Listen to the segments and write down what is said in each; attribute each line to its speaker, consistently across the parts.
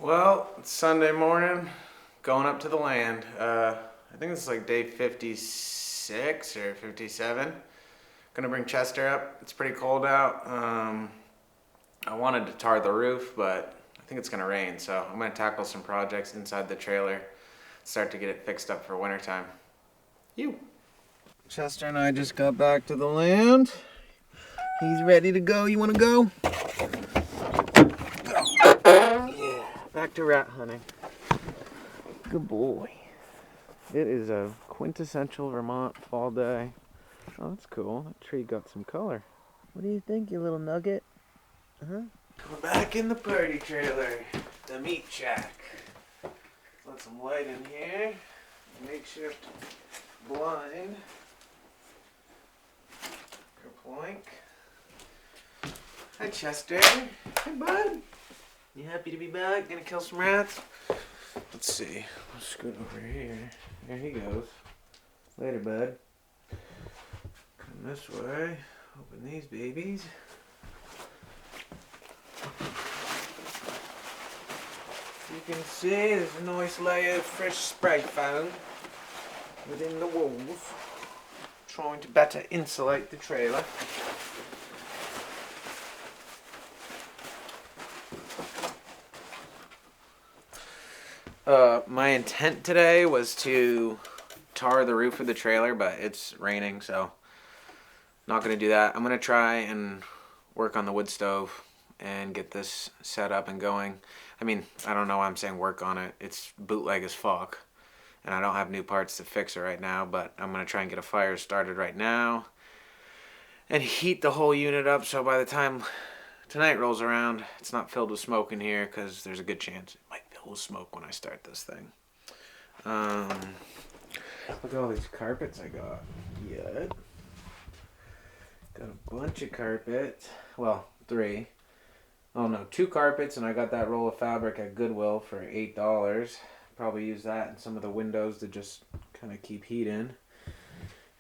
Speaker 1: Well, it's Sunday morning, going up to the land. I think it's like day 56 or 57. Gonna bring Chester up. It's pretty cold out. I wanted to tar the roof, but I think it's gonna rain, so I'm gonna tackle some projects inside the trailer, start to get it fixed up for wintertime. Chester and I just got back to the land. He's ready to go. You wanna go? Yeah, back to rat hunting. Good boy. It is a quintessential Vermont fall day. Oh, that's cool. That tree got some color. What do you think, you little nugget? Huh? We're back in the party trailer, the meat shack. Let some light in here. Makeshift blind. Kerplink. Hi, Chester. Hey, bud. You happy to be back? Gonna kill some rats? Let's see. Let's scoot over here. There he goes. Later, bud. Come this way. Open these babies. You can see there's a nice layer of fresh spray foam within the walls, trying to better insulate the trailer. My intent today was to tar the roof of the trailer, but it's raining, so not going to do that. I'm going to try and work on the wood stove and get this set up and going. I mean, I don't know why I'm saying work on it. It's bootleg as fuck, and I don't have new parts to fix it right now, but I'm going to try and get a fire started right now and heat the whole unit up so by the time tonight rolls around, it's not filled with smoke in here, because there's a good chance it might fill with smoke when I start this thing. Look at all these carpets I got. Yeah. Got a bunch of carpet. Well, 3. Oh no, 2 carpets, and I got that roll of fabric at Goodwill for $8. Probably use that in some of the windows to just kind of keep heat in.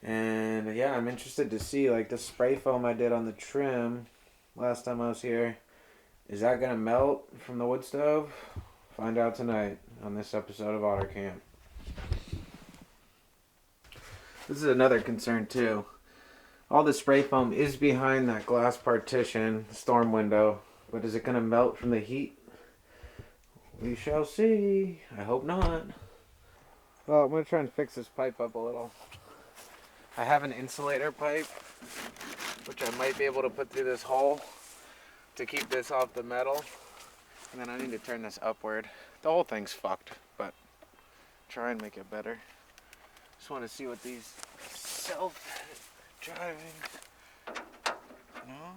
Speaker 1: And yeah, I'm interested to see, like, the spray foam I did on the trim last time I was here. Is that gonna melt from the wood stove? Find out tonight on this episode of OTRCMP. This is another concern too. All the spray foam is behind that glass partition, storm window, but is it gonna melt from the heat? We shall see. I hope not. Well, I'm gonna try and fix this pipe up a little. I have an insulator pipe, which I might be able to put through this hole to keep this off the metal. And then I need to turn this upward. The whole thing's fucked, but try and make it better. Just want to see what these self-driving... No?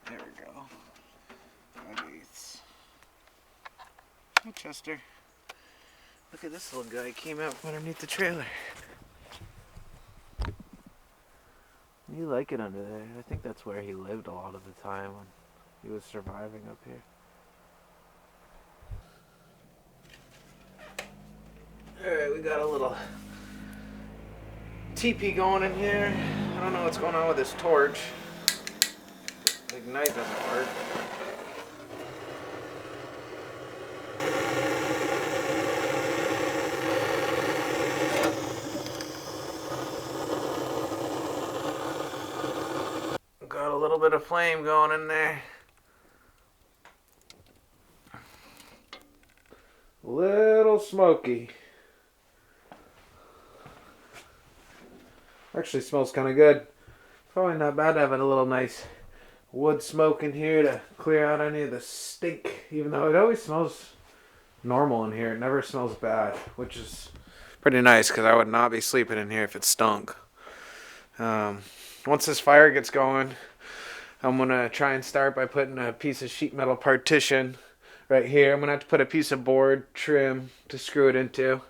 Speaker 1: There we go. 5/8. Hey, Chester. Look at this little guy. Came out from underneath the trailer. You like it under there. I think that's where he lived a lot of the time when he was surviving up here. Alright, we got a little teepee going in here. I don't know what's going on with this torch. Ignite doesn't work. Got a little bit of flame going in there. Little smoky. Actually smells kind of good. Probably not bad having a little nice wood smoke in here to clear out any of the stink. Even though it always smells normal in here. It never smells bad, which is pretty nice because I would not be sleeping in here if it stunk. Once this fire gets going, I'm going to try and start by putting a piece of sheet metal partition right here. I'm going to have to put a piece of board trim to screw it into.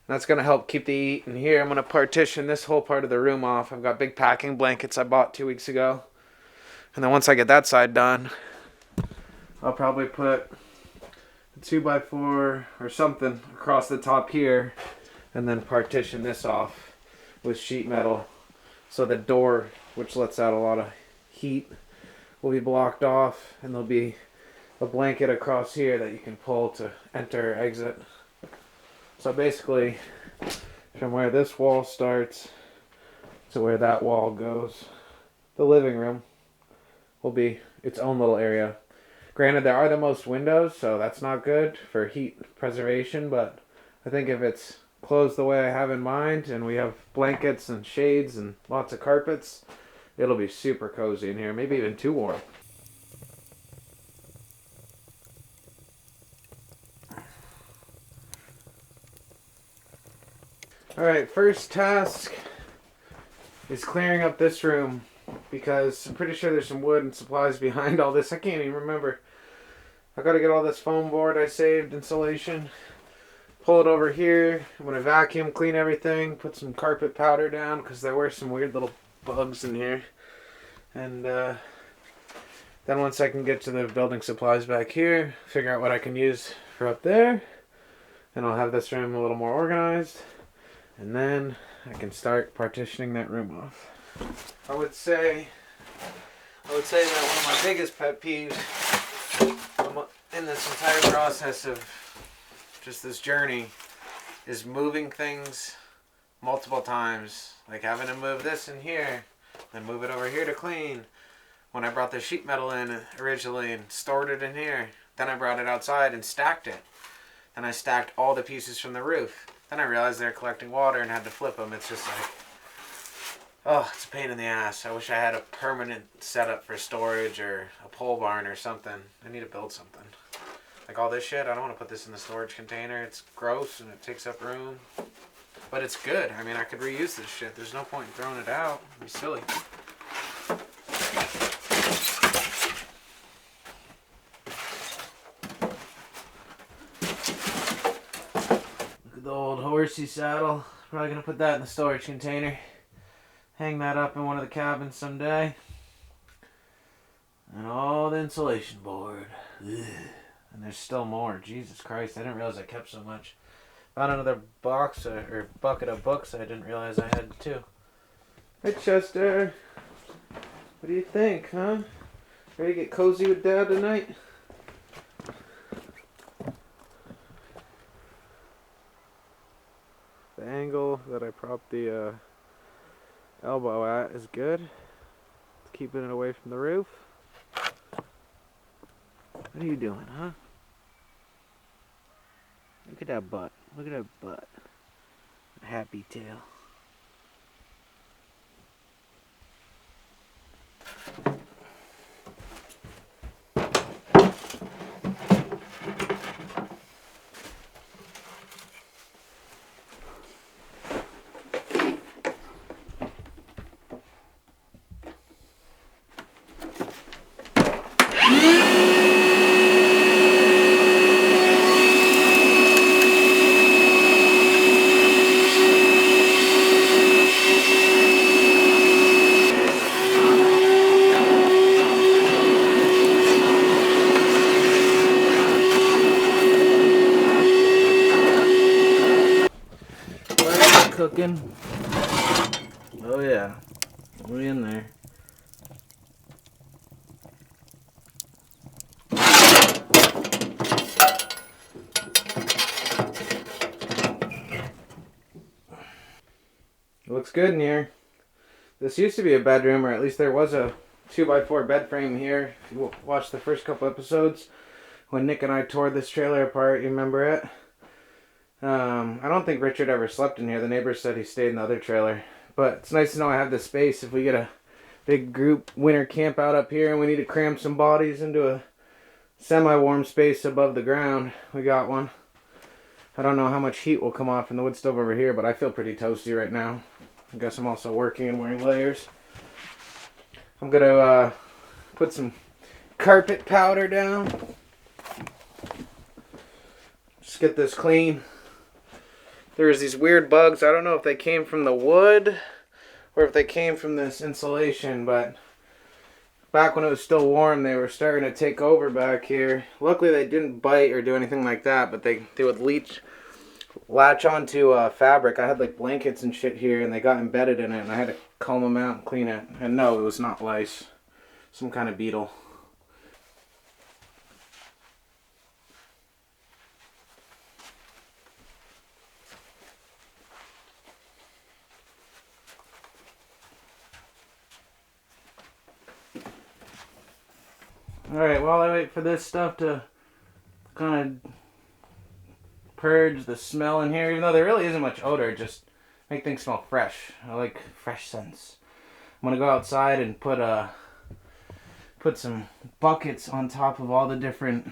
Speaker 1: That's going to help keep the heat in here. I'm going to partition this whole part of the room off. I've got big packing blankets I bought 2 weeks ago. And then once I get that side done, I'll probably put a 2x4 or something across the top here and then partition this off with sheet metal so the door, which lets out a lot of heat, will be blocked off, and there'll be a blanket across here that you can pull to enter or exit. So basically, from where this wall starts to where that wall goes, the living room will be its own little area. Granted, there are the most windows, so that's not good for heat preservation, but I think if it's closed the way I have in mind, and we have blankets and shades and lots of carpets, it'll be super cozy in here, maybe even too warm. Alright, first task is clearing up this room, because I'm pretty sure there's some wood and supplies behind all this. I can't even remember. I gotta get all this foam board I saved, insulation, pull it over here. I'm gonna vacuum clean everything, put some carpet powder down because there were some weird little bugs in here. And then once I can get to the building supplies back here, figure out what I can use for up there, and I'll have this room a little more organized. And then I can start partitioning that room off. I would say that one of my biggest pet peeves in this entire process of just this journey is moving things multiple times. Like having to move this in here, then move it over here to clean. When I brought the sheet metal in originally and stored it in here, then I brought it outside and stacked it. Then I stacked all the pieces from the roof. Then I realized they're collecting water and had to flip them. It's just like, oh, it's a pain in the ass. I wish I had a permanent setup for storage or a pole barn or something. I need to build something. Like all this shit, I don't want to put this in the storage container. It's gross and it takes up room. But it's good. I mean, I could reuse this shit. There's no point in throwing it out. It'd be silly. Look at the old horsey saddle. Probably going to put that in the storage container. Hang that up in one of the cabins someday. And all the insulation board. Ugh. And there's still more. Jesus Christ, I didn't realize I kept so much. Found another box or bucket of books I didn't realize I had too. Hey Chester, what do you think, huh? Ready to get cozy with Dad tonight? The angle that I propped the elbow at is good. It's keeping it away from the roof. What are you doing, huh? Look at that butt. Look at that butt. Happy tail. Cooking. Oh yeah, we're in there. It looks good in here. This used to be a bedroom, or at least there was a 2x4 bed frame here. If you watched the first couple episodes when Nick and I tore this trailer apart, you remember it? I don't think Richard ever slept in here. The neighbors said he stayed in the other trailer. But it's nice to know I have this space. If we get a big group winter camp out up here and we need to cram some bodies into a semi-warm space above the ground, we got one. I don't know how much heat will come off in the wood stove over here, but I feel pretty toasty right now. I guess I'm also working and wearing layers. I'm going to put some carpet powder down. Just get this clean. There's these weird bugs. I don't know if they came from the wood or if they came from this insulation, but back when it was still warm, they were starting to take over back here. Luckily, they didn't bite or do anything like that, but they would latch onto fabric. I had like blankets and shit here, and they got embedded in it, and I had to comb them out and clean it. And no, it was not lice. some kind of beetle. Alright, while I wait for this stuff to kind of purge the smell in here, even though there really isn't much odor, just make things smell fresh. I like fresh scents. I'm gonna go outside and put some buckets on top of all the different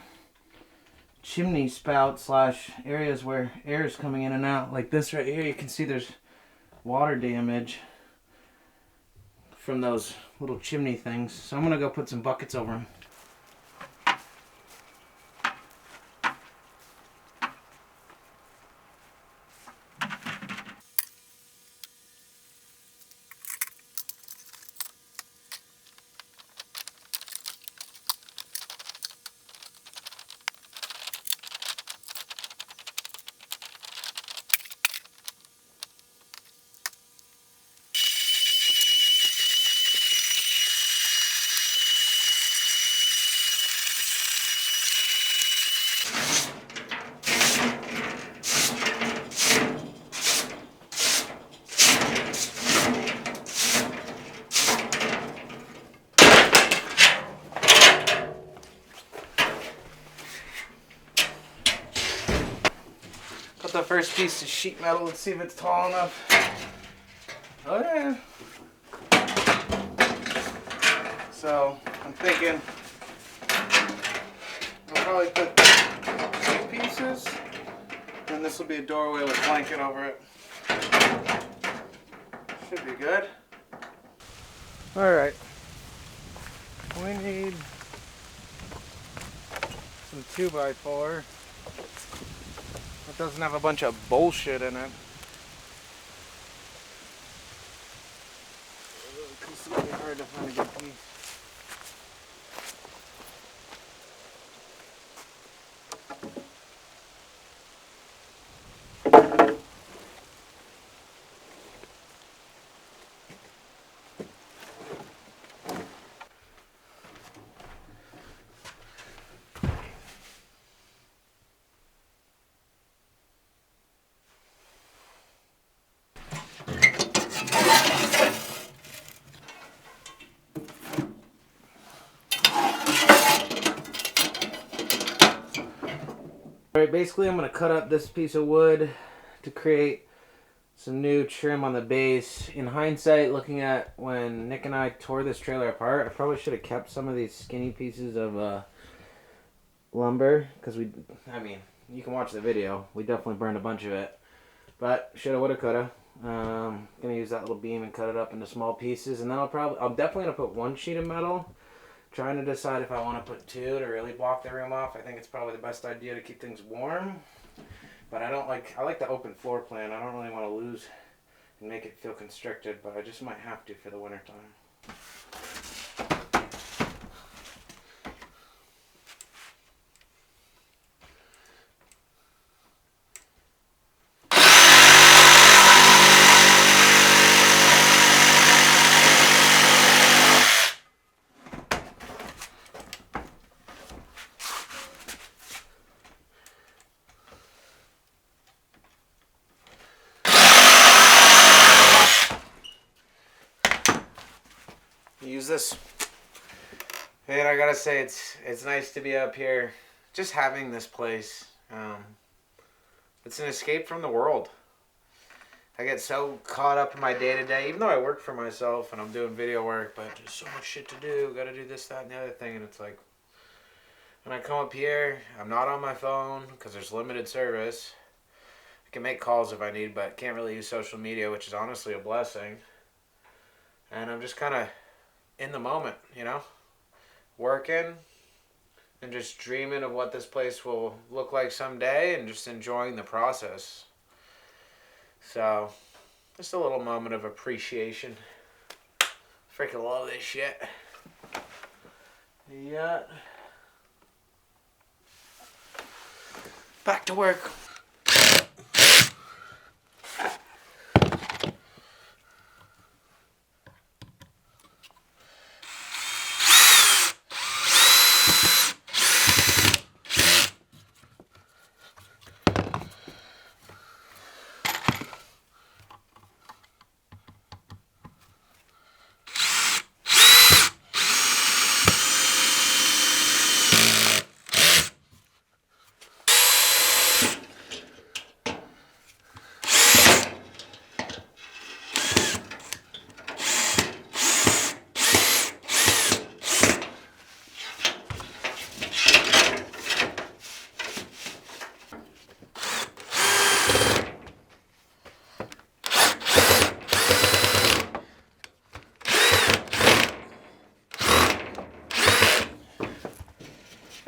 Speaker 1: chimney spouts slash areas where air is coming in and out. Like this right here, you can see there's water damage from those little chimney things. So I'm gonna go put some buckets over them. Got the first piece of sheet metal. Let's see if it's tall enough. Oh yeah. So I'm thinking I'll probably put 2 pieces, and this will be a doorway with a blanket over it. Should be good. Alright. We need some 2x4. It doesn't have a bunch of bullshit in it. It's really hard to find a good piece. Alright, basically I'm going to cut up this piece of wood to create some new trim on the base. In hindsight, looking at when Nick and I tore this trailer apart, I probably should have kept some of these skinny pieces of lumber, because I mean, you can watch the video. We definitely burned a bunch of it. But shoulda, woulda, coulda. Gonna use that little beam and cut it up into small pieces, and then I'm definitely gonna put 1 sheet of metal. Trying to decide if I want to put 2 to really block the room off. I think it's probably the best idea to keep things warm. But I like the open floor plan. I don't really want to lose and make it feel constricted, but I just might have to for the winter time. Use this, and I gotta say it's nice to be up here, just having this place. It's an escape from the world. I get so caught up in my day-to-day, even though I work for myself and I'm doing video work, but there's so much shit to do. Gotta do this, that, and the other thing, and it's like when I come up here, I'm not on my phone because there's limited service. I can make calls if I need, but can't really use social media, which is honestly a blessing. And I'm just kind of in the moment, you know, working and just dreaming of what this place will look like someday and just enjoying the process. So, just a little moment of appreciation. Freaking love this shit. Yeah. Back to work.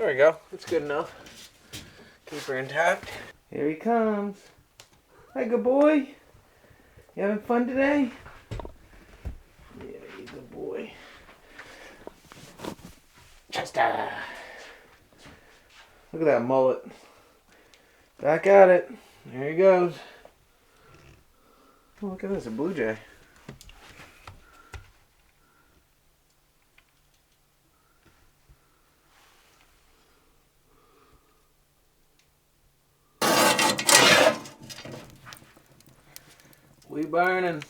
Speaker 1: There we go. That's good enough. Keep her intact. Here he comes. Hi, good boy. You having fun today? Yeah, you good boy. Chester. Look at that mullet. Back at it. There he goes. Oh, look at this, a blue jay. We burning.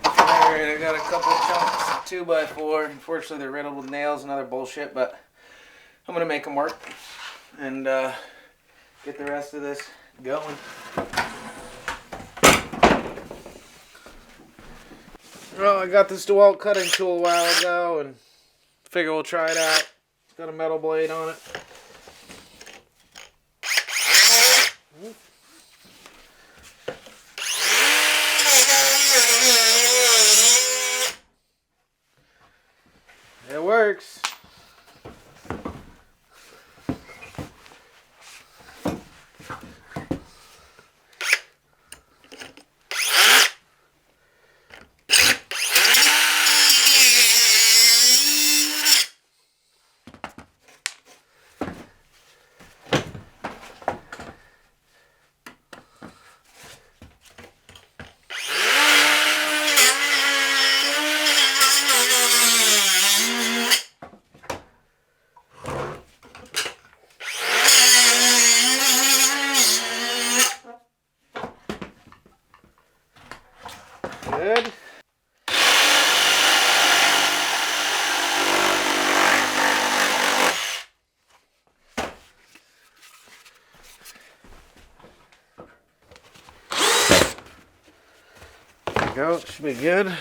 Speaker 1: Alright, I got a couple chunks, 2x4. Unfortunately, they're riddled with nails and other bullshit, but I'm gonna make them work and get the rest of this going. Well, I got this DeWalt cutting tool a while ago and figure we'll try it out. It's got a metal blade on it. It works. Good. There we go. It should be good.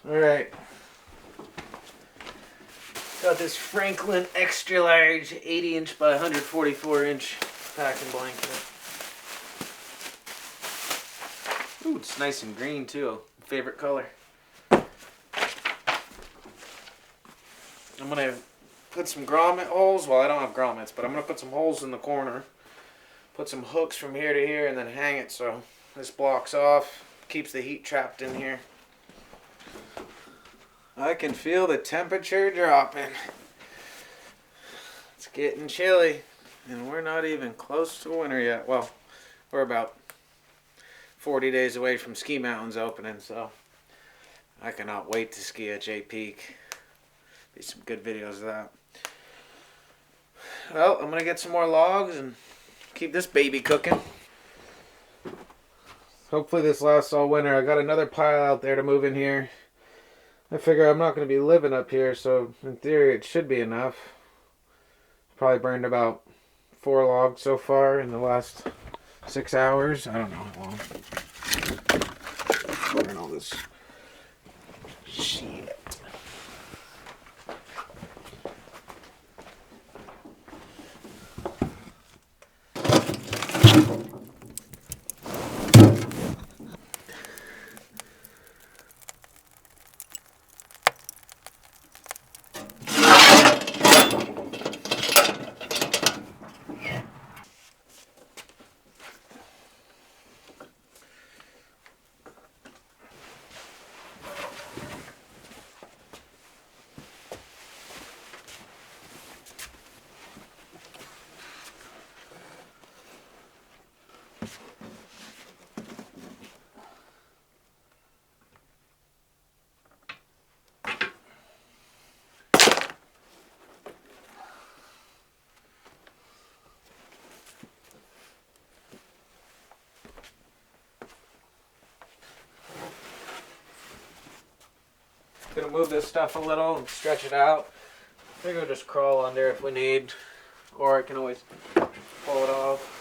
Speaker 1: Alright, got this Franklin extra large 80-inch by 144-inch packing blanket. Ooh, it's nice and green too. Favorite color. I'm gonna put some grommet holes. Well, I don't have grommets, but I'm gonna put some holes in the corner. Put some hooks from here to here and then hang it so this blocks off. Keeps the heat trapped in here. I can feel the temperature dropping. It's getting chilly, and we're not even close to winter yet. Well, we're about 40 days away from ski mountains opening, so I cannot wait to ski at J Peak. Be some good videos of that. Well, I'm gonna get some more logs and keep this baby cooking. Hopefully this lasts all winter. I got another pile out there to move in here. I figure I'm not going to be living up here, so in theory it should be enough. Probably burned about 4 logs so far in the last 6 hours. I don't know how long. Burn all this shit. Gonna move this stuff a little and stretch it out. I think I'll just crawl under if we need, or I can always pull it off.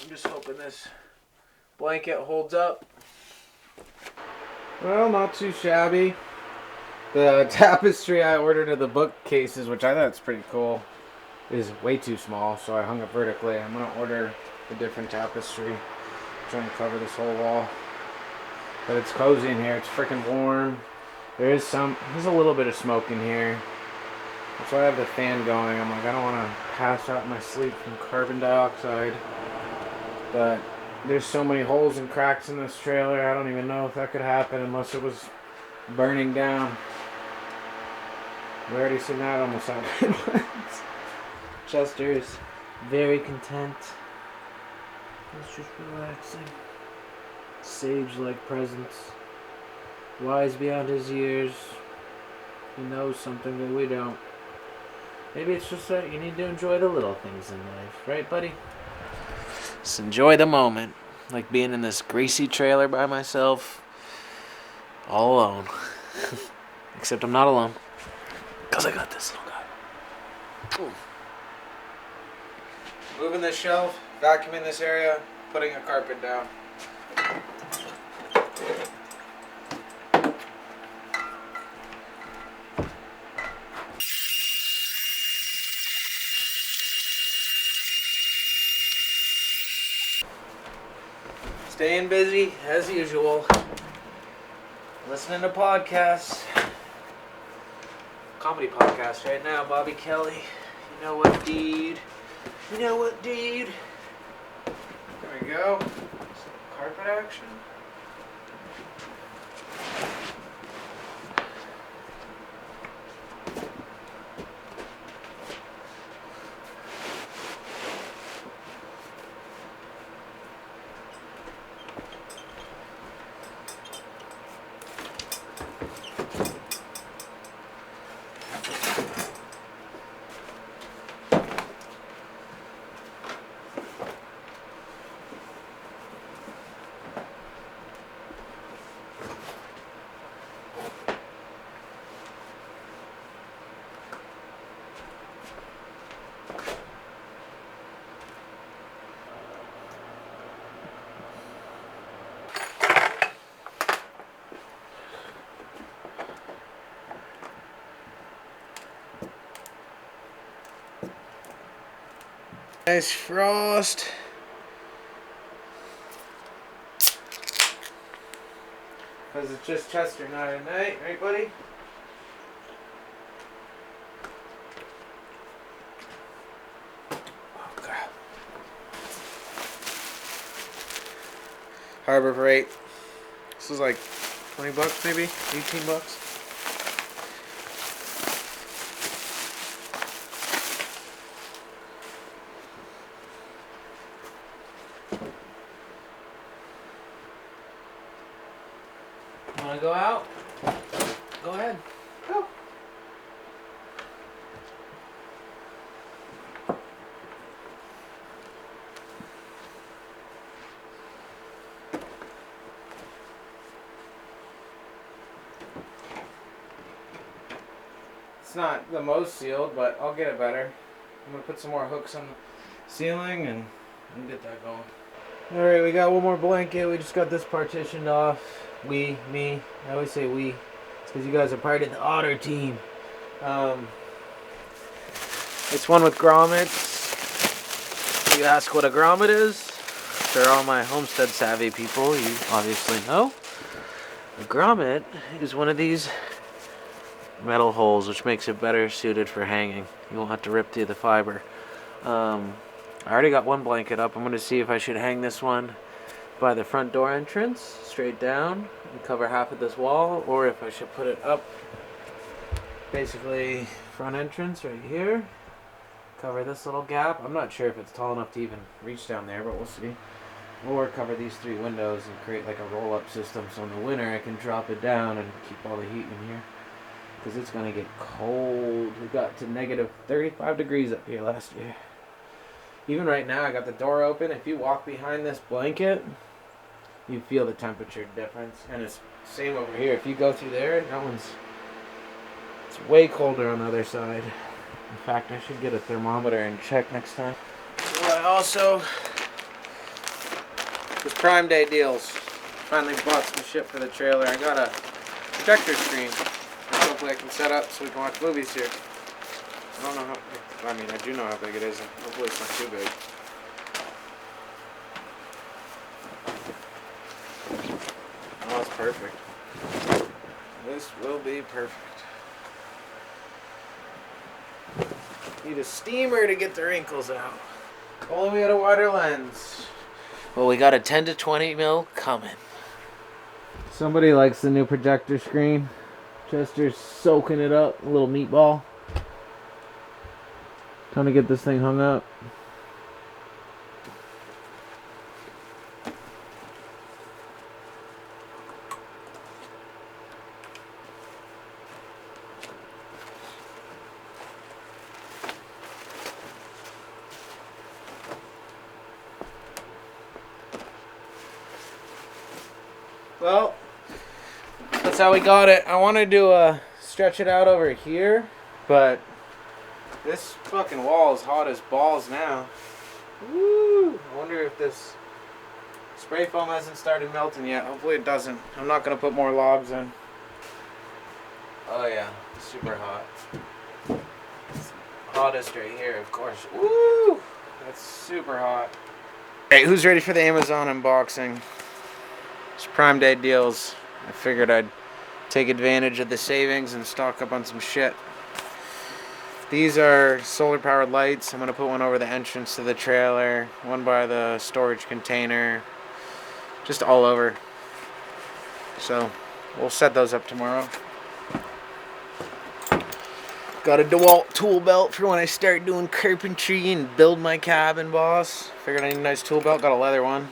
Speaker 1: I'm just hoping this blanket holds up. Well, not too shabby. The tapestry I ordered of the bookcases, which I thought is pretty cool, is way too small, so I hung it vertically. I'm gonna order a different tapestry, trying to cover this whole wall. But it's cozy in here. It's freaking warm. There's a little bit of smoke in here. That's why I have the fan going. I'm like, I don't want to pass out in my sleep from carbon dioxide. But there's so many holes and cracks in this trailer. I don't even know if that could happen unless it was burning down. We already seen that almost happen once. Chester is very content. He's just relaxing. Sage-like presence, wise beyond his years. He knows something that we don't. Maybe it's just that you need to enjoy the little things in life, right, buddy? Just enjoy the moment, like being in this greasy trailer by myself, all alone. Except I'm not alone, because I got this little guy. Ooh. Moving this shelf, vacuuming this area, putting a carpet down. Staying busy as usual. Listening to podcasts. Comedy podcast right now, Bobby Kelly. You know what, dude? You know what, dude? There we go. Some carpet action. Nice frost. Because it's just Chester night at night, right, buddy? Oh, crap. Harbor Freight. This is like 20 bucks, maybe 18 bucks. Want to go out? Go ahead. Go. It's not the most sealed, but I'll get it better. I'm going to put some more hooks on the ceiling and get that going. Alright, we got one more blanket. We just got this partitioned off. Me. I always say we. It's because you guys are part of the Otter team. It's one with grommets. You ask what a grommet is? For all my homestead savvy people, you obviously know. A grommet is one of these metal holes, which makes it better suited for hanging. You won't have to rip through the fiber. I already got one blanket up. I'm going to see if I should hang this one by the front door entrance, straight down, and cover half of this wall, or if I should put it up, basically front entrance right here, cover this little gap. I'm not sure if it's tall enough to even reach down there, but we'll see. Or cover these 3 windows and create like a roll-up system, so in the winter I can drop it down and keep all the heat in here. Because it's going to get cold. We got to negative 35 degrees up here last year. Even right now, I got the door open. If you walk behind this blanket, you feel the temperature difference. And it's same over here. If you go through there, it's way colder on the other side. In fact, I should get a thermometer and check next time. Well, I also was Prime Day deals. Finally bought some shit for the trailer. I got a projector screen. Hopefully I can set up so we can watch movies here. I don't know how, I mean, I do know how big it is. Hopefully it's not too big. Oh, it's perfect. This will be perfect. Need a steamer to get the wrinkles out. Only we had a wider lens. Well, we got a 10 to 20 mil coming. Somebody likes the new projector screen. Chester's soaking it up, a little meatball. Time to get this thing hung up. Well, that's how we got it. I wanted to stretch it out over here, but this fucking wall is hot as balls now. Woo! I wonder if this spray foam hasn't started melting yet. Hopefully it doesn't. I'm not going to put more logs in. Oh yeah, super hot. It's hottest right here, of course. Woo! That's super hot. Hey, who's ready for the Amazon unboxing? It's Prime Day deals. I figured I'd take advantage of the savings and stock up on some shit. These are solar powered lights. I'm going to put one over the entrance to the trailer, one by the storage container, just all over. So we'll set those up tomorrow. Got a DeWalt tool belt for when I start doing carpentry and build my cabin, boss. Figured I need a nice tool belt. Got a leather one.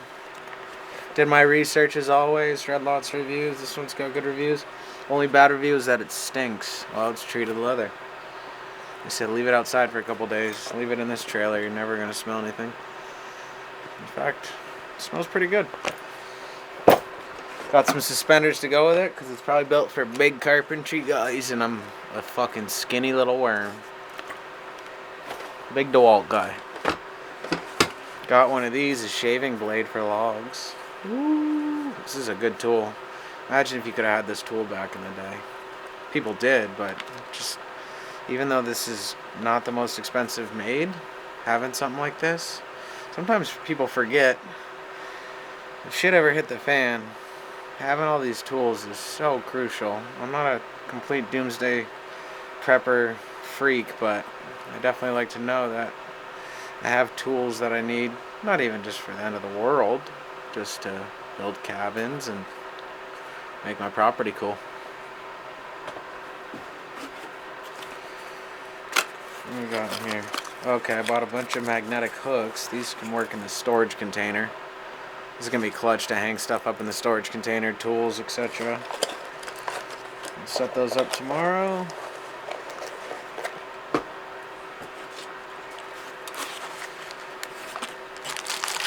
Speaker 1: Did my research as always. Read lots of reviews. This one's got good reviews. Only bad review is that it stinks while it's treated leather. I said leave it outside for a couple days. Leave it in this trailer. You're never going to smell anything. In fact, it smells pretty good. Got some suspenders to go with it because it's probably built for big carpentry guys and I'm a fucking skinny little worm. Big DeWalt guy. Got one of these, a shaving blade for logs. Ooh, this is a good tool. Imagine if you could have had this tool back in the day. People did, but just even though this is not the most expensive made, having something like this, sometimes people forget. If shit ever hit the fan, having all these tools is so crucial. I'm not a complete doomsday prepper freak, but I definitely like to know that I have tools that I need, not even just for the end of the world, just to build cabins and make my property cool. What do we got in here? Okay, I bought a bunch of magnetic hooks. These can work in the storage container. This is going to be clutch to hang stuff up in the storage container, tools, etc. Set those up tomorrow.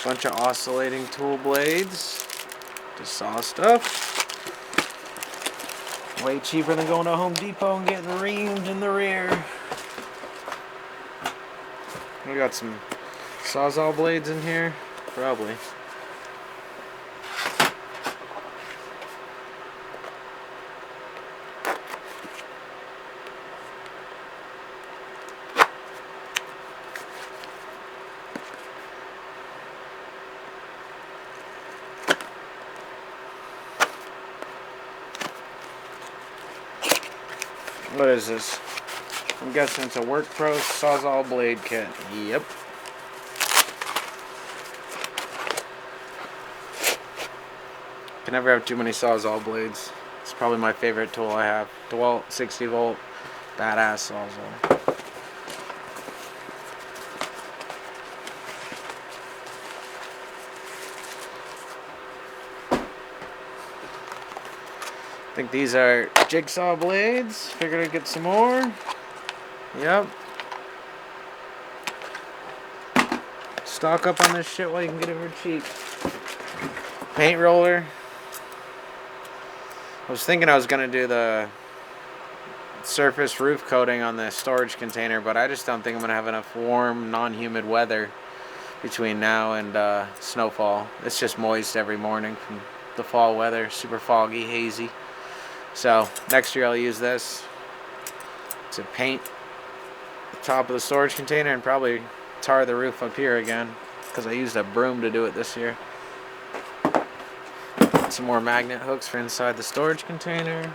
Speaker 1: Bunch of oscillating tool blades to saw stuff. Way cheaper than going to Home Depot and getting reamed in the rear. We got some Sawzall blades in here, probably. What is this? I'm guessing it's a Work Pro Sawzall blade kit. Yep. Can never have too many Sawzall blades. It's probably my favorite tool I have. DeWalt 60 volt, badass Sawzall. I think these are jigsaw blades. Figured I'd get some more. Yep. Stock up on this shit while you can get it for cheap. Paint roller. I was thinking I was going to do the surface roof coating on the storage container, but I just don't think I'm going to have enough warm, non-humid weather between now and snowfall. It's just moist every morning from the fall weather. Super foggy, hazy. So next year I'll use this to paint the top of the storage container and probably tar the roof up here again, because I used a broom to do it this year. Some more magnet hooks for inside the storage container.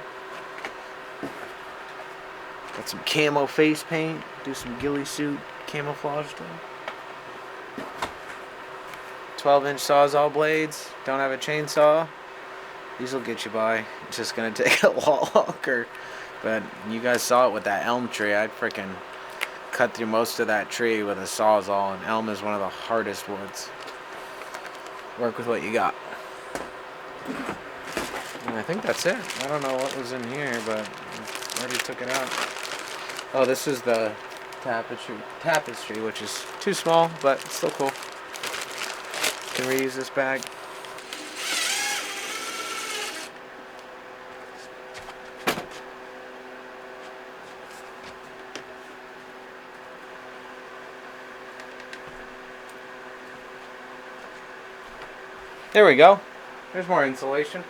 Speaker 1: Got some camo face paint. Do some ghillie suit camouflage stuff. 12-inch Sawzall blades. Don't have a chainsaw. These will get you by. It's just gonna take a lot longer. But you guys saw it with that elm tree. I'd freaking cut through most of that tree with a Sawzall, and elm is one of the hardest woods. Work with what you got. And I think that's it. I don't know what was in here, but I already took it out. Oh, this is the tapestry, which is too small, but it's still cool. Can reuse this bag. There we go. There's more insulation.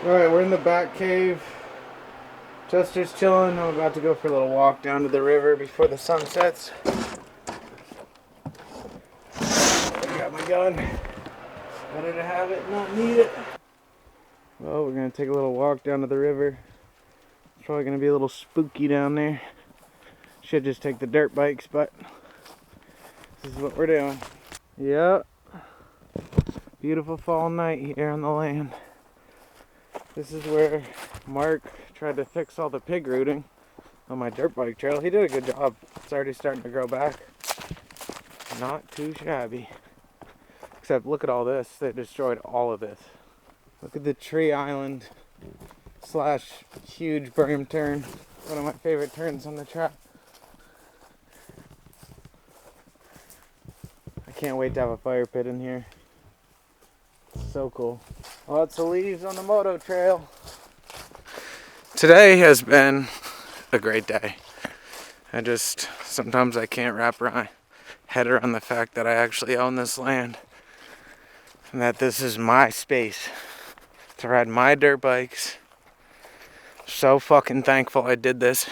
Speaker 1: Alright, we're in the back cave. Chester's chilling. I'm about to go for a little walk down to the river before the sun sets. I got my gun. Better to have it, not need it. Well, we're going to take a little walk down to the river. It's probably going to be a little spooky down there. Should just take the dirt bikes, but this is what we're doing. Yep. Beautiful fall night here on the land. This is where Mark tried to fix all the pig rooting on my dirt bike trail. He did a good job. It's already starting to grow back. Not too shabby. Except look at all this. They destroyed all of this. Look at the tree island slash huge berm turn. One of my favorite turns on the track. I can't wait to have a fire pit in here. So cool. Lots of leaves on the moto trail. Today has been a great day. Sometimes I can't wrap my head around the fact that I actually own this land. And that this is my space to ride my dirt bikes. So fucking thankful I did this.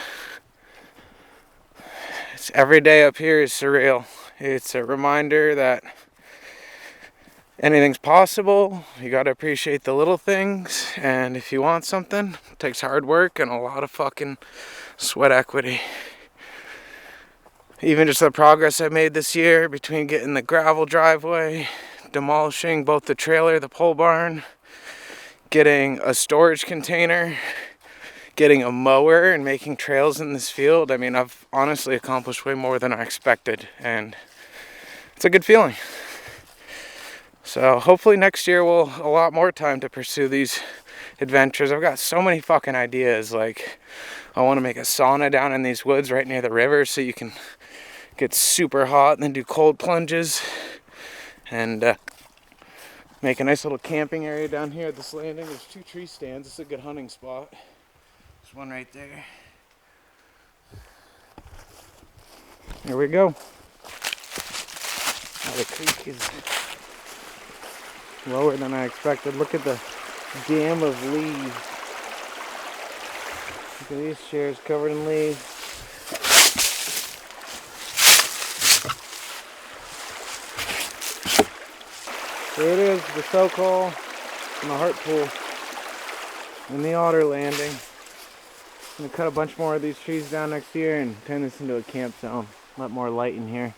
Speaker 1: Every day up here is surreal. It's a reminder that anything's possible. You gotta appreciate the little things, and if you want something, it takes hard work and a lot of fucking sweat equity. Even just the progress I made this year between getting the gravel driveway, demolishing both the trailer, the pole barn, getting a storage container, getting a mower, and making trails in this field. I mean, I've honestly accomplished way more than I expected, and it's a good feeling. So hopefully next year we'll a lot more time to pursue these adventures. I've got so many fucking ideas. Like, I want to make a sauna down in these woods right near the river so you can get super hot and then do cold plunges. And make a nice little camping area down here at this landing. There's 2 tree stands. It's a good hunting spot. There's one right there. Here we go. Now the creek is lower than I expected. Look at the dam of leaves. Look at these chairs covered in leaves. There it is, the soak hole and the heart pool and the otter landing. I'm gonna cut a bunch more of these trees down next year and turn this into a camp zone. Let more light in here.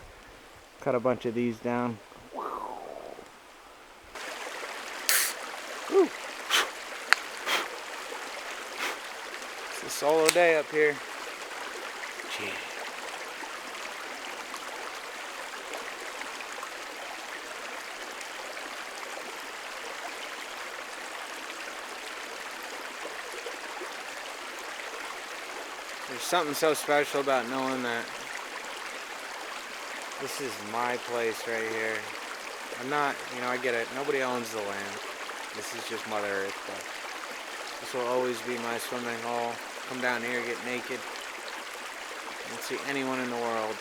Speaker 1: Cut a bunch of these down. Woo. It's a solo day up here. Gee. There's something so special about knowing that this is my place right here. I'm not, I get it. Nobody owns the land. This is just Mother Earth, but this will always be my swimming hole. Come down here, get naked. Don't see anyone in the world.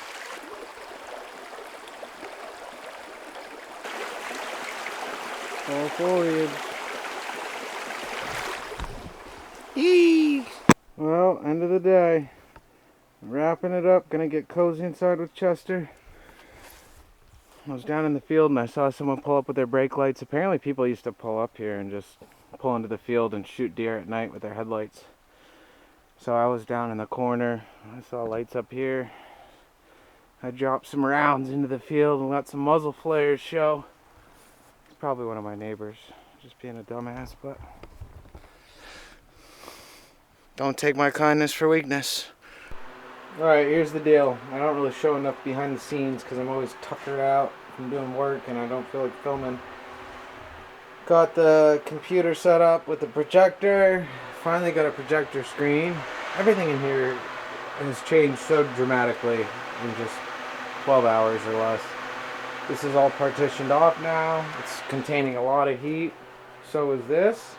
Speaker 1: All foliage. Yee! Well, end of the day. Wrapping it up. Gonna get cozy inside with Chester. I was down in the field and I saw someone pull up with their brake lights. Apparently people used to pull up here and just pull into the field and shoot deer at night with their headlights. So I was down in the corner. I saw lights up here. I dropped some rounds into the field and let some muzzle flares show. It's probably one of my neighbors. Just being a dumbass, but don't take my kindness for weakness. Alright, here's the deal. I don't really show enough behind the scenes because I'm always tuckered out from doing work and I don't feel like filming. Got the computer set up with the projector. Finally got a projector screen. Everything in here has changed so dramatically in just 12 hours or less. This is all partitioned off now. It's containing a lot of heat. So is this.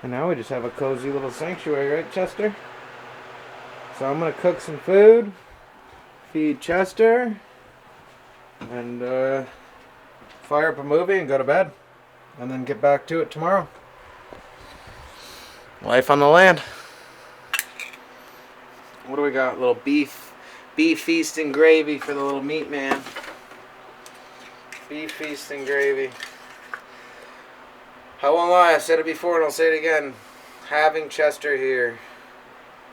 Speaker 1: And now we just have a cozy little sanctuary, right, Chester? So I'm going to cook some food, feed Chester, and fire up a movie and go to bed. And then get back to it tomorrow. Life on the land. What do we got? Little beef feast and gravy for the little meat man. Beef feast and gravy. I won't lie, I've said it before and I'll say it again. Having Chester here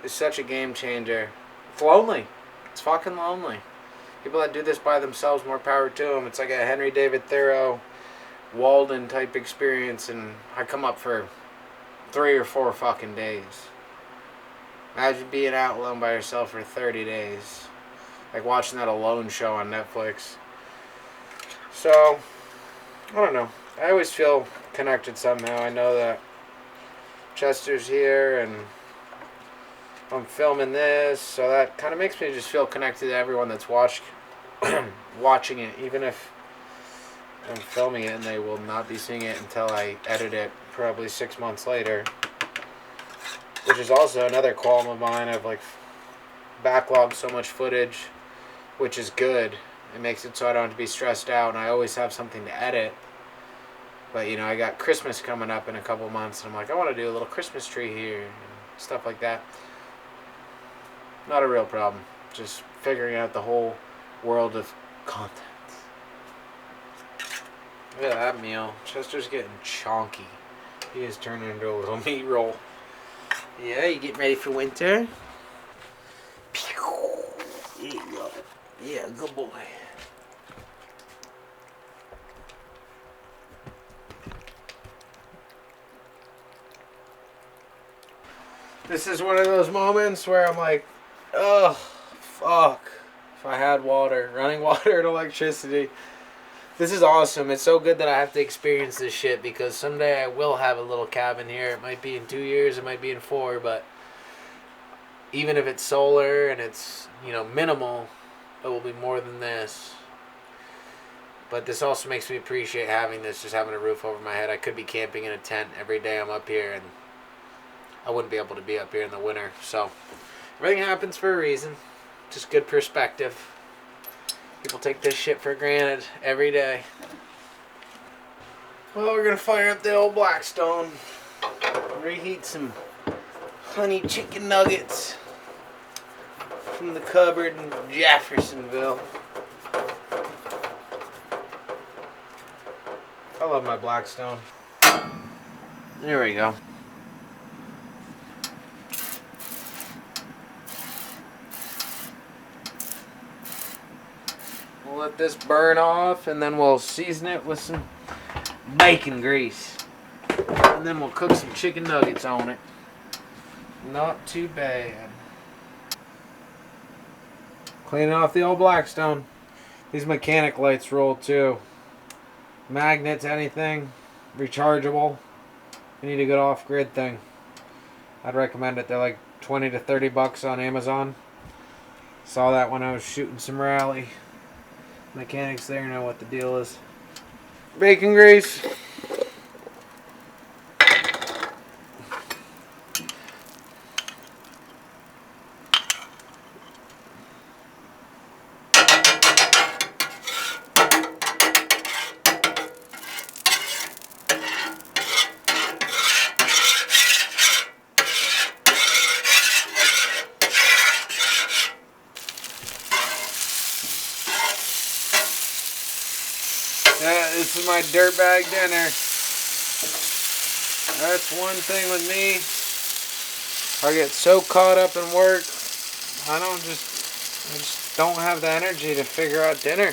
Speaker 1: is such a game changer. It's lonely. It's fucking lonely. People that do this by themselves, more power to them. It's like a Henry David Thoreau, Walden type experience, and I come up for 3 or 4 fucking days. Imagine being out alone by yourself for 30 days. Like watching that Alone show on Netflix. So, I don't know. I always feel connected somehow. I know that Chester's here and I'm filming this, so that kind of makes me just feel connected to everyone that's watching it, even if I'm filming it and they will not be seeing it until I edit it probably 6 months later. Which is also another qualm of mine. I've like backlogged so much footage, which is good. It makes it so I don't have to be stressed out and I always have something to edit. But I got Christmas coming up in a couple months and I'm like, I want to do a little Christmas tree here and stuff like that. Not a real problem. Just figuring out the whole world of content. Look at that meal. Chester's getting chonky. He is turning into a little meat roll. Yeah, you getting ready for winter? There you go. Yeah, good boy. This is one of those moments where I'm like, oh, fuck. If I had water, running water and electricity. This is awesome. It's so good that I have to experience this shit because someday I will have a little cabin here. It might be in 2 years, it might be in 4, but even if it's solar and it's, minimal, it will be more than this. But this also makes me appreciate having this, just having a roof over my head. I could be camping in a tent every day I'm up here and I wouldn't be able to be up here in the winter. So everything happens for a reason. Just good perspective. People take this shit for granted every day. Well, we're going to fire up the old Blackstone. Reheat some honey chicken nuggets from the cupboard in Jeffersonville. I love my Blackstone. There we go. We'll let this burn off and then we'll season it with some bacon grease. And then we'll cook some chicken nuggets on it. Not too bad. Cleaning off the old Blackstone. These mechanic lights roll too. Magnets, anything. Rechargeable. You need a good off-grid thing. I'd recommend it. They're like 20 to 30 bucks on Amazon. Saw that when I was shooting some rally. Mechanics there know what the deal is. Bacon grease. This is my dirtbag dinner. That's one thing with me. I get so caught up in work, I just don't have the energy to figure out dinner.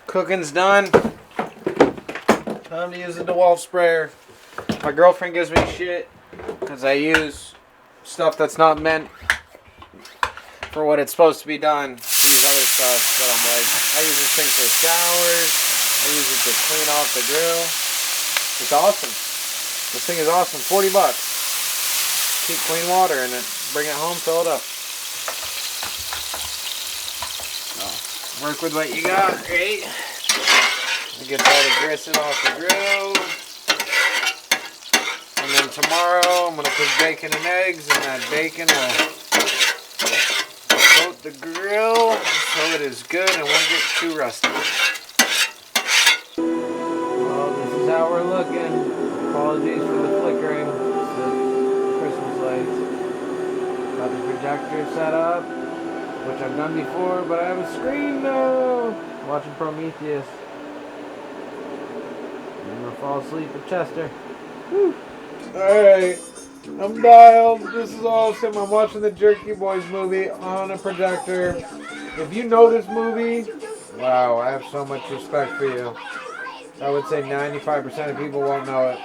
Speaker 1: Cooking's done. Time to use the DeWalt sprayer. My girlfriend gives me shit because I use stuff that's not meant for what it's supposed to be done. Use other stuff, but I'm like, I use this thing for showers. I use it to clean off the grill. It's awesome. This thing is awesome. 40 bucks. Keep clean water in it. Bring it home, fill it up. So, work with what you got, right? It gets all the gristle off the grill. And then tomorrow I'm going to put bacon and eggs, and that bacon will coat the grill so it is good and won't get too rusty. Well, this is how we're looking. Apologies for the flickering. It's the Christmas lights. Got the projector set up, which I've done before, but I have a screen now. Watching Prometheus. I'm going to fall asleep with Chester. Whew. Alright, I'm dialed. This is awesome. I'm watching the Jerky Boys movie on a projector. If you know this movie, wow, I have so much respect for you. I would say 95% of people won't know it.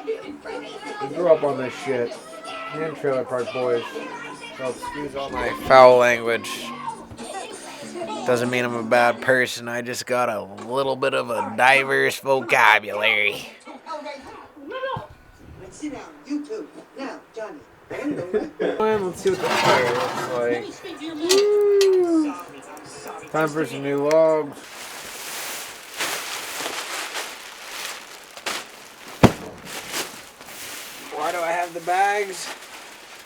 Speaker 1: We grew up on this shit. And Trailer Park Boys. So excuse all my foul language. Doesn't mean I'm a bad person. I just got a little bit of a diverse vocabulary.
Speaker 2: Sit down, you two. Now, Johnny.
Speaker 1: Let's see what the fire looks like. Woo. Time for some new logs. Why do I have the bags?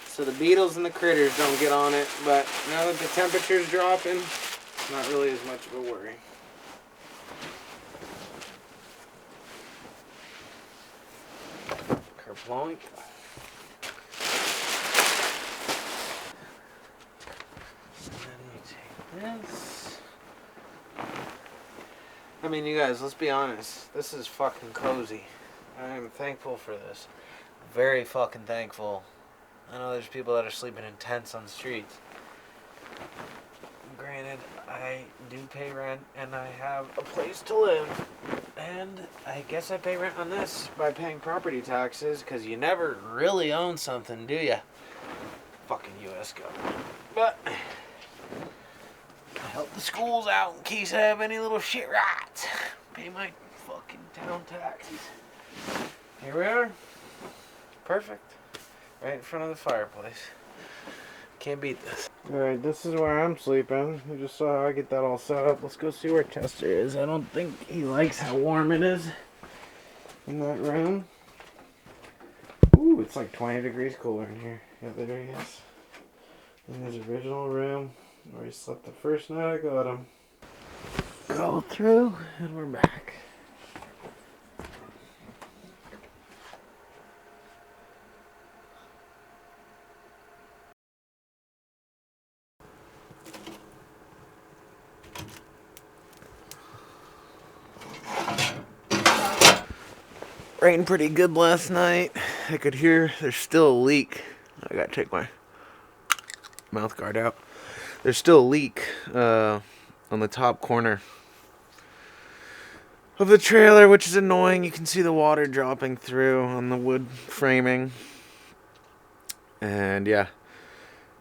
Speaker 1: So the beetles and the critters don't get on it. But now that the temperature's dropping, it's not really as much of a worry. Kerplunk. This. I mean, you guys, let's be honest. This is fucking cozy. I'm thankful for this. Very fucking thankful. I know there's people that are sleeping in tents on the streets. Granted, I do pay rent and I have a place to live. And I guess I pay rent on this by paying property taxes, because you never really own something, do you? Fucking U.S. government. But I help the schools out in case I have any little shit rats. Pay my fucking town taxes. Here we are. Perfect. Right in front of the fireplace. Can't beat this. Alright, this is where I'm sleeping. You just saw how I get that all set up. Let's go see where Chester is. I don't think he likes how warm it is in that room. Ooh, it's like 20 degrees cooler in here. Yeah, there he is. In his original room where he slept the first night I got him. Go through, and we're back. Rained pretty good last night. I could hear there's still a leak. I gotta take my mouth guard out. There's still a leak on the top corner of the trailer, which is annoying. You can see the water dropping through on the wood framing. And yeah,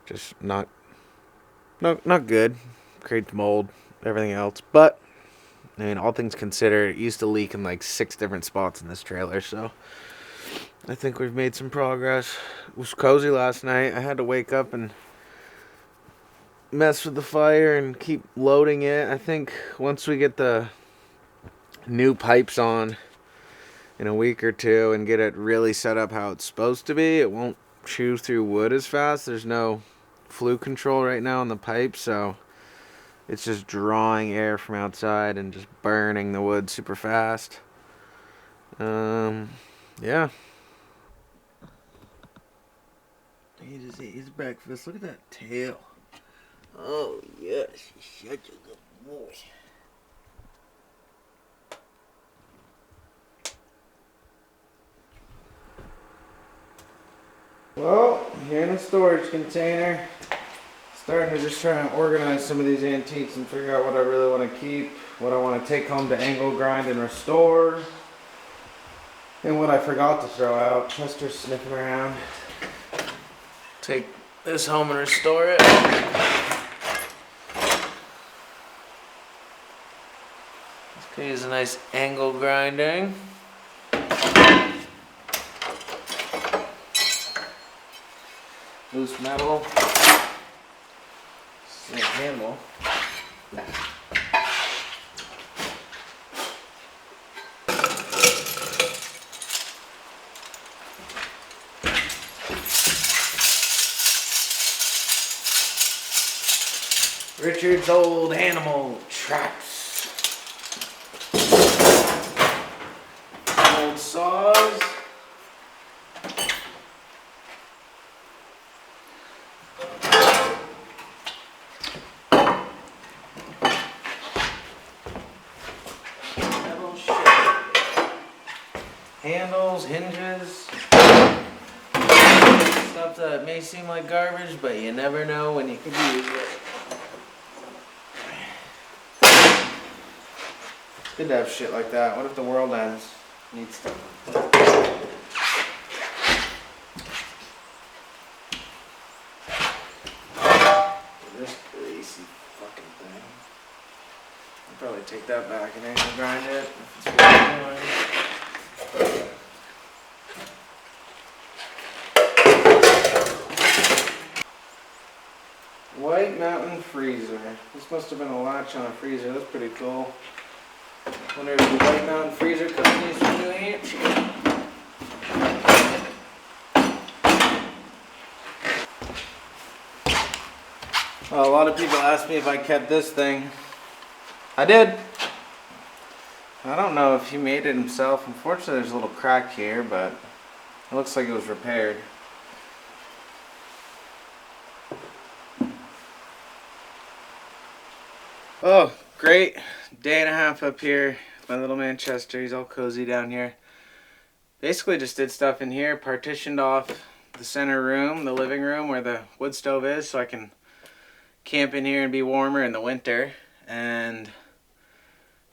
Speaker 1: just not good. Creates mold, everything else. But I mean, all things considered, it used to leak in like 6 different spots in this trailer, so I think we've made some progress. It was cozy last night. I had to wake up and mess with the fire and keep loading it. I think once we get the new pipes on in a week or two and get it really set up how it's supposed to be, it won't chew through wood as fast. There's no flue control right now on the pipe, so it's just drawing air from outside and just burning the wood super fast. Yeah. He just ate his breakfast. Look at that tail. Oh, yes. He's such a good boy. Well, here in the storage container. Starting to just try and organize some of these antiques and figure out what I really want to keep, what I want to take home to angle grind and restore, and what I forgot to throw out. Chester's sniffing around. Take this home and restore it. This could use a nice angle grinding. Loose metal. Handle. Richard's old animal traps. Old saws. Handles, hinges, stuff that may seem like garbage, but you never know when you could use it. It's good to have shit like that. What if the world ends? Need stuff. This greasy fucking thing. I'll probably take that back and angle grind it if it's what I'm doing. White Mountain freezer. This must have been a latch on a freezer. That's pretty cool. Wonder if the White Mountain freezer company is from New Hampshire. Well, a lot of people ask me if I kept this thing. I did. I don't know if he made it himself. Unfortunately, there's a little crack here, but it looks like it was repaired. Oh, great day and a half up here. My little man Chester, he's all cozy down here. Basically just did stuff in here, partitioned off the center room, the living room where the wood stove is, so I can camp in here and be warmer in the winter. And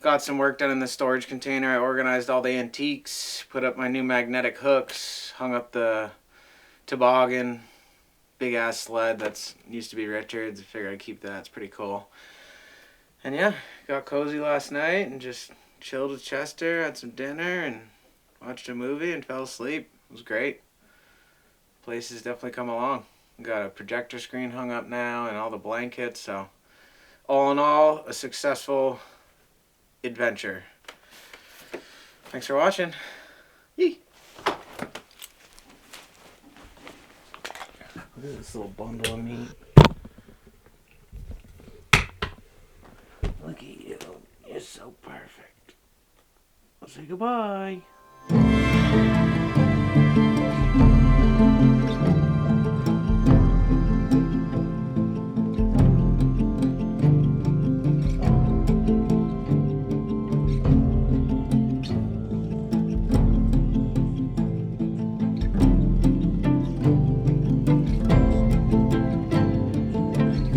Speaker 1: got some work done in the storage container. I organized all the antiques, put up my new magnetic hooks, hung up the toboggan, big ass sled that's used to be Richard's. I figured I'd keep that, it's pretty cool. And yeah, got cozy last night and just chilled with Chester, had some dinner and watched a movie and fell asleep. It was great. Place has definitely come along. Got a projector screen hung up now and all the blankets, so all in all, a successful adventure. Thanks for watching. Yee! Look at this little bundle of meat. Look at you. so perfect. I'll say goodbye.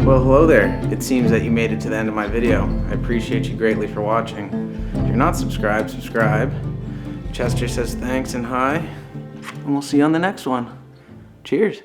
Speaker 1: Well, hello there. It seems that you made it to the end of my video. I appreciate you greatly for watching. If you're not subscribed, subscribe. Chester says thanks and hi, and we'll see you on the next one. Cheers.